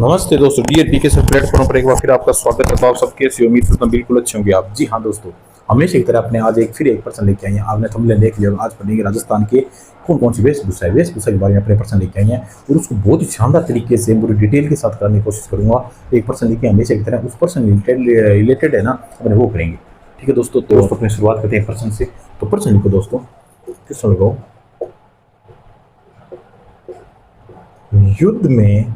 नमस्ते दोस्तों, डियर पीके sir platform पर एक बार फिर आपका स्वागत है। तो आप सब कैसे उम्मीद करता हूं बिल्कुल अच्छे होंगे आप। जी हाँ दोस्तों, हमेशा की तरह आपने आज एक पर्सन लेके आई हैं। आपने थंबनेल देख लिया। आज पढ़ेंगे राजस्थान के कौन कौन सी वेशभूषा के बारे में अपने पर्सन लेके आई हैं और उसको बहुत ही शानदार तरीके से पूरी डिटेल के साथ करने की कोशिश करूंगा। एक पर्सन लेके हमेशा की तरह उस पर्सन रिलेटेड है ना, अपने वो करेंगे। ठीक है दोस्तों, तो अपनी शुरुआत करते हैं पर्सन से। तो पर्सन लिखो दोस्तों, क्वेश्चन लगाओ। युद्ध में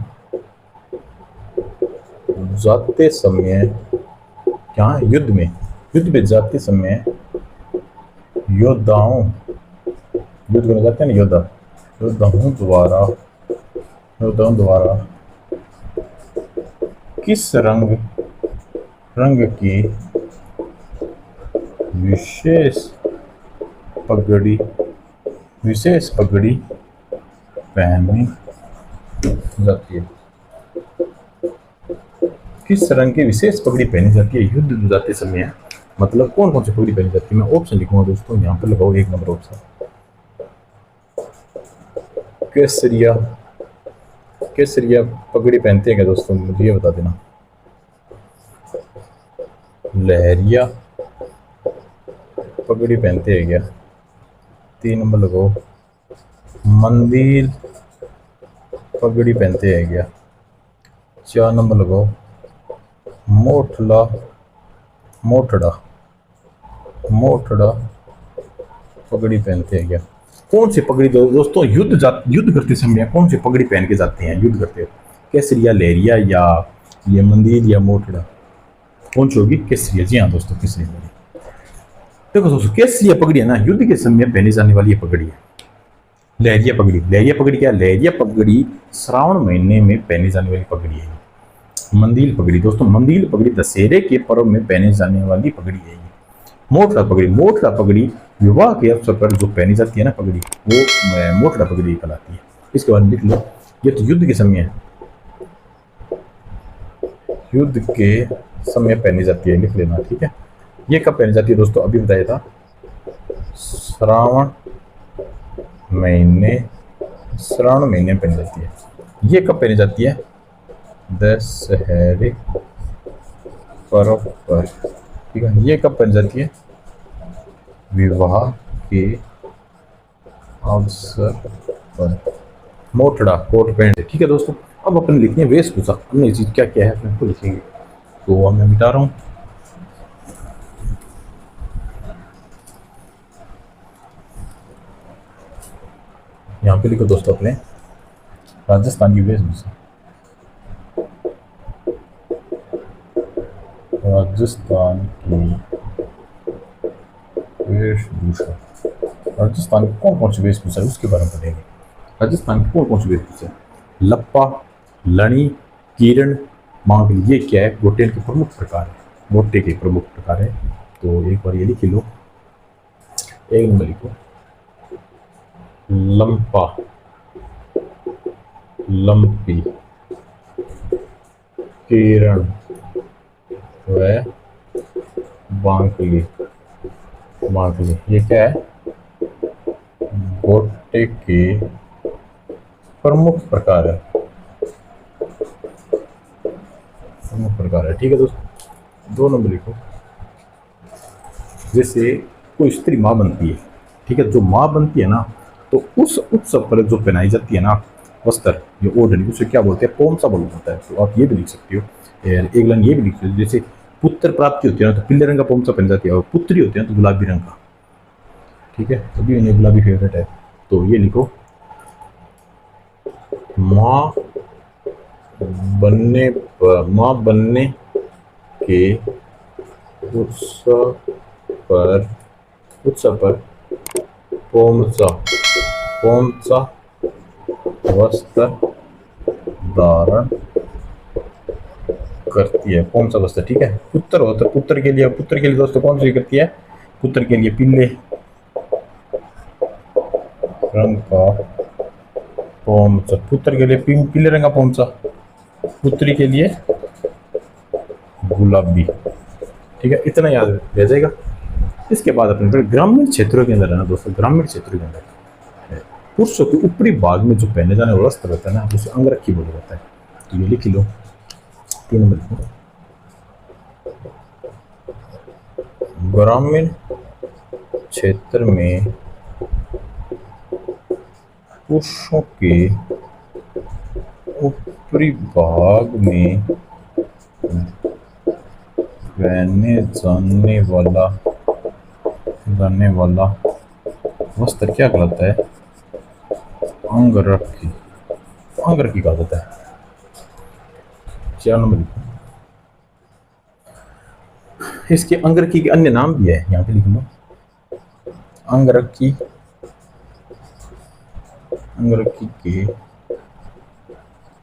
जाते समय, क्या युद्ध में जाते समय योद्धाओं, युद्ध करने जाते हैं ना योद्धाओं द्वारा किस रंग की विशेष पगड़ी पहनी जाती है। किस रंग की विशेष पगड़ी पहनी जाती है युद्ध में जाते समय? मतलब कौन कौन सी पगड़ी पहनी जाती है? मैं ऑप्शन लिखूंगा दोस्तों, यहाँ पर लगाओ। 1 नंबर ऑप्शन केसरिया पगड़ी पहनते हैं क्या दोस्तों? मुझे ये बता देना। लहरिया पगड़ी पहनते हैं क्या? 3 नंबर लगाओ। मंदिर पगड़ी पहनते हैं क्या? 4 नंबर लगाओ। मोटड़ा पगड़ी पहनते हैं क्या? कौन सी पगड़ी दोस्तों युद्ध करते समय कौन सी पगड़ी पहन के जाते हैं युद्ध करते हैं? केसरिया, लहरिया या ये मंदिर या मोटड़ा? कौन सी होगी? केसरिया। जी हाँ दोस्तों, केसरिया पगड़ी। देखो दोस्तों, केसरिया पगड़ी है ना, युद्ध के समय पहनी जाने वाली ये पगड़ी है। लहरिया पगड़ी क्या? लहरिया पगड़ी श्रावण महीने में पहनी जाने वाली पगड़ी है। मंदिर पगड़ी दशहरे के पर्व में पहने जाने वाली पगड़ी है। मोटड़ा पगड़ी विवाह के अवसर पर जो पहनी जाती है ना पगड़ी, वो मोटड़ा पगड़ी कहलाती है। इसके बाद लिख लो, ये तो युद्ध के समय पहनी जाती है, लिख लेना। ठीक है, ये कब पहनी जाती है दोस्तों? अभी बताया था, श्रावण महीने में पहनी जाती है। ये कब पहनी जाती है? दशहरे पर्व पर। ठीक है, ये कब पहनी जाती है? विवाह के अवसर पर। मोटड़ा कोट पैंट। ठीक है दोस्तों, अब अपन लिखने वेशभूषा, अपनी चीज क्या क्या है अपने को लिखेंगे। तो अब मैं मिटा रहा हूँ। यहाँ पे लिखो दोस्तों अपने राजस्थान की वेशभूषा। राजस्थान की कौन कौन सी वेशभूषा है उसके बारे में पढ़ेंगे। राजस्थान की कौन कौन सी वेशभूषा है? लप्पा, लणी, कीरण, मांगली। ये क्या है? गोटे के प्रमुख प्रकार है। तो एक बार ये लिख लो। 1 नंबर लिखो, लंपा, लंपी, कीरण व बांकली। ये क्या है? गोटे के प्रमुख प्रकार है। ठीक है दोस्तों, 2 नंबर लिखो। जैसे कोई स्त्री माँ बनती है, ठीक है, जो माँ बनती है ना, तो उस उत्सव पर जो पहनाई जाती है ना वस्त्र, ये ओढ़नी, उसे क्या बोलते हैं? पोमसा बोला जाता है। तो आप ये भी लिख सकते हो। एक लाइन ये भी लिख सकते हो, जैसे पुत्र प्राप्ति होती है ना, तो पीले रंग का पोमसा पहन जाती है, और पुत्री होती है तो गुलाबी रंग का। ठीक है, तो भी इन्हें गुलाबी फेवरेट है। तो ये लिखो, माँ बनने के उत्सव पर पोमसा वस्त्र धारण करती है। पोमसा वस्त्र। ठीक है, पुत्र होता है, पुत्र के लिए दोस्तों कौन सी करती है? पुत्र के लिए पीले रंग का पोमसा, पुत्र के लिए पीले रंग का पोमसा, पुत्री के लिए गुलाबी। ठीक है, इतना याद रह जाएगा। इसके बाद अपने ग्रामीण क्षेत्रों के अंदर है ना दोस्तों, ग्रामीण क्षेत्रों के अंदर पुरुषों के ऊपरी भाग में जो पहने जाने वाला वस्त्र होता है ना, उसे अंगरखी बोला जाता है। तो ये लिख लो। 3 नंबर लिखो, ग्रामीण क्षेत्र में पुरुषों के ऊपरी भाग में पहने जाने वाला वस्त्र क्या कहलाता है? अंगरखी। अंगरखी कहा जाता है। 4 नंबर लिखो, इसके अंगरखी के अन्य नाम भी है, यहाँ पे लिख लो। अंगरखी, अंगरखी के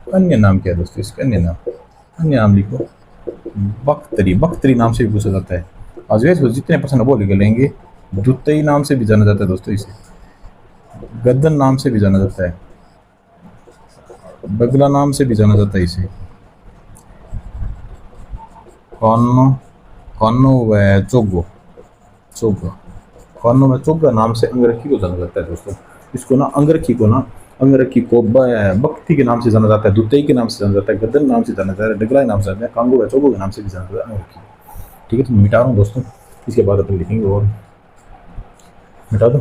अन्य नाम क्या है दोस्तों? इसके अन्य नाम लिखो। बख्तरी, बख्तरी नाम से भी पूछा जाता है। आज वैसे जितने पर्सन वो लिख लेंगे। दुतई नाम से भी जाना जाता है दोस्तों इसे। गद्दन नाम से भी जाना जाता है। बगला नाम से भी जाना जाता है इसे। कानो, कानो व चोगो, चोगा, कानो व चोगा नाम से अंगरखी को जाना जाता है दोस्तों। इसको ना अंगरखी को बख्ती के नाम से जाना जाता है, दुतई के नाम से जाना जाता है, गद्दन नाम से जाना जाता है, डगला नाम से जाना जाता है, कांगो व चोगो के नाम से भी जाना जाता है अंगरखी। ठीक है, तो मिटा रहा हूँ दोस्तों, इसके बाद अपन लिखेंगे और मिटा दो।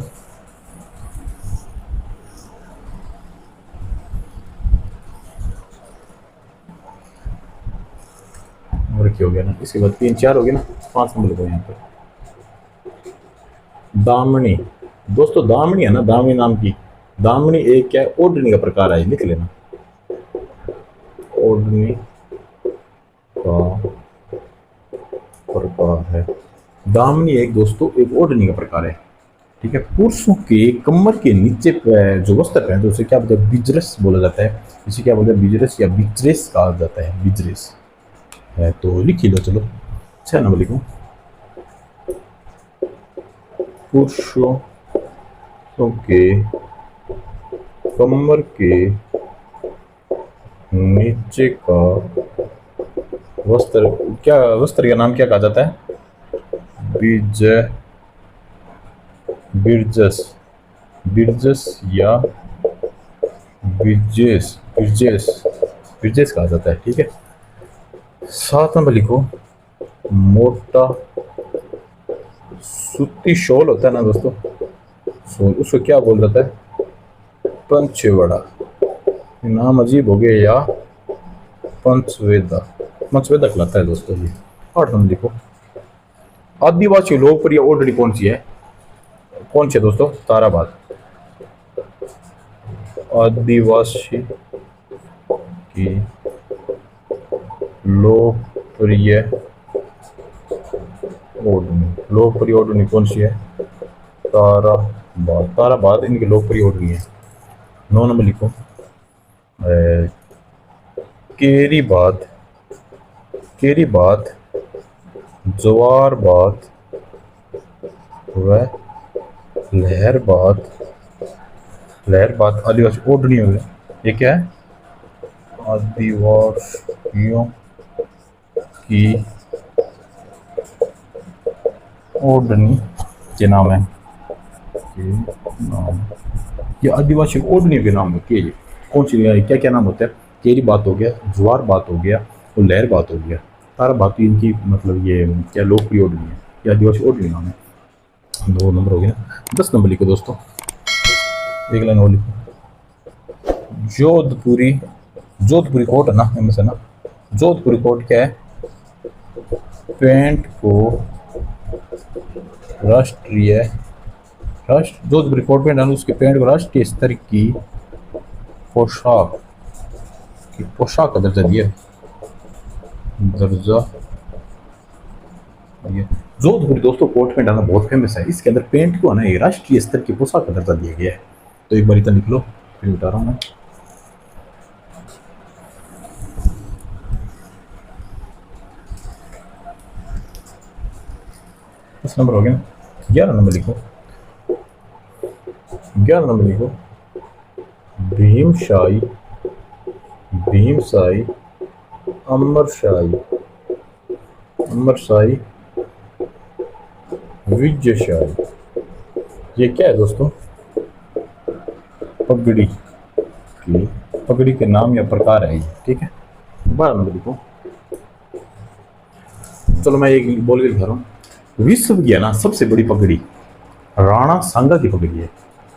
अंगरखी हो गया ना, इसके बाद 3 4 हो गया ना, 5 नंबर लिखो यहाँ पर। दामनी, दोस्तों दामनी है ना, दामनी नाम की, दामनी एक क्या है? ओढ़नी का प्रकार है, लिख लेना। ओढ़नी का प्रकार है। दामनी एक दोस्तों एक ओढ़नी का प्रकार है। ठीक है, पुरुषों के कमर के नीचे जो वस्त्र पहनते हैं उसे क्या बोलते हैं? बिजरस बोला जाता है। इसे क्या बोलते हैं? बिजरस या बिजरेस कहा जाता है, बिजरेस है। तो लिख ही लो, चलो 6 नंबर लिखो। पुरुषों के कमर के नीचे का वस्त्र क्या, वस्त्र का नाम क्या कहा जाता है? बिरजस, बिरजस या बिरजेस, बिरजेस, बिरजेस कहा जाता है। ठीक है, 7 नंबर लिखो। मोटा सूती शॉल होता है ना दोस्तों, शॉल, उसको क्या बोल जाता है? पंचवेड़ा। नाम अजीब हो गया, या पंचवेदा, पंचवेदा कहलाता है दोस्तों ये। 8 नंबर लिखो। आदिवासी लोकप्रिय ओढ़नी कौन सी है? कौन सी है दोस्तों? ताराबाद। आदिवासी की लोकप्रिय ओढ़नी कौन सी है? ताराबाद, ताराबाद इनकी लोकप्रिय ओढ़नी है। 9 नंबर लिखो। केरीबाद, केरीबाद, जवारबाद व लहरबाद, लहरबाद आदिवासी ओढ़नी हो गया। ये क्या है? आदिवासियों की ओढ़नी के नाम है, ये आदिवासी ओढ़नी के नाम होती है। ये कौन सी, क्या क्या नाम होता है? केरी बात हो गया, ज्वार बात हो गया और लहर बात हो गया। तारा बात इनकी मतलब ये क्या लोकप्रिय ओढ़नी है, ये आदिवासी ओढ़नी नाम है। 2 नंबर हो गया ना। 10 नंबर लिखो दोस्तों, एक लाइन और लिखो। जोधपुरी, जोधपुरी कोट है ना, इनमें से ना जोधपुरी कोट क्या है? पैंट को राष्ट्रीय, जोधपुरी कोट पैंट है उसके पैंट को राष्ट्रीय स्तर की पोशाक का दर्जा दिया, दर्जा दिया। जोधपुरी दोस्तों कोट पैंट आना बहुत फेमस है, इसके अंदर पैंट को है ना ये राष्ट्रीय स्तर की पोशाक का दर्जा दिया गया है। तो एक बार इतना लिख लो, फिर बता रहा हूँ मैं। दस नंबर हो गया। 11 नंबर लिखो, 11 नंबर लिखो। भीमशाही, भीमशाही, अमरशाही, अमरशाही, विजयशाही। ये क्या है दोस्तों? पगड़ी की, पगड़ी के नाम या प्रकार है ये। ठीक है, 12 नंबर लिखो। चलो मैं एक बोल के दिखा रहा हूँ। विश्व की है ना सबसे बड़ी पगड़ी राणा सांगा की पगड़ी है।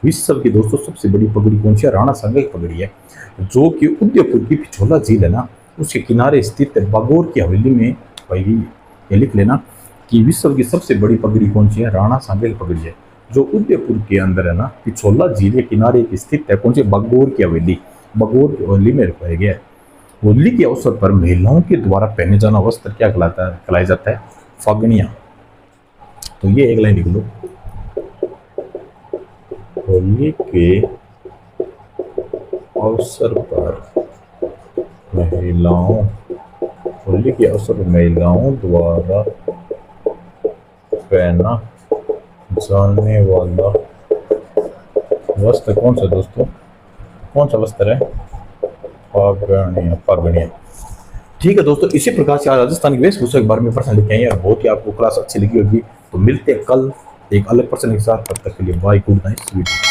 विश्व की दोस्तों सबसे बड़ी पगड़ी कौन सी है? राणा सांगा की पगड़ी है, जो कि उदयपुर की पिछोला झील है ना उसके किनारे स्थित बागोर की हवेली में पाई गई है। ये लिख लेना कि विश्व की सबसे बड़ी पगड़ी कौन सी है? राणा सांगा की पगड़ी है, जो उदयपुर के अंदर है ना पिछोला झील के किनारे स्थित है। कौन सी? बागोर की हवेली। बागोर की हवेली में पाया गया है। होली के अवसर पर महिलाओं के द्वारा पहने जाना वस्त्र क्या कहलाया जाता है? फागणिया। तो ये एक लाइन लिख लो। होली के अवसर पर महिलाओं होली के अवसर पर महिलाओं द्वारा पहना जाने वाला वस्त्र कौन सा दोस्तों? कौन सा वस्त्र है? फागणिया। फागणिया। ठीक है दोस्तों, इसी प्रकार से आज राजस्थान की वेशभूषा के बारे में प्रश्न लिखे हैं और बहुत ही आपको क्लास अच्छी लगी होगी। तो मिलते हैं कल एक अलग प्रश्न के साथ। तब तक के लिए बाय, गुड नाइट।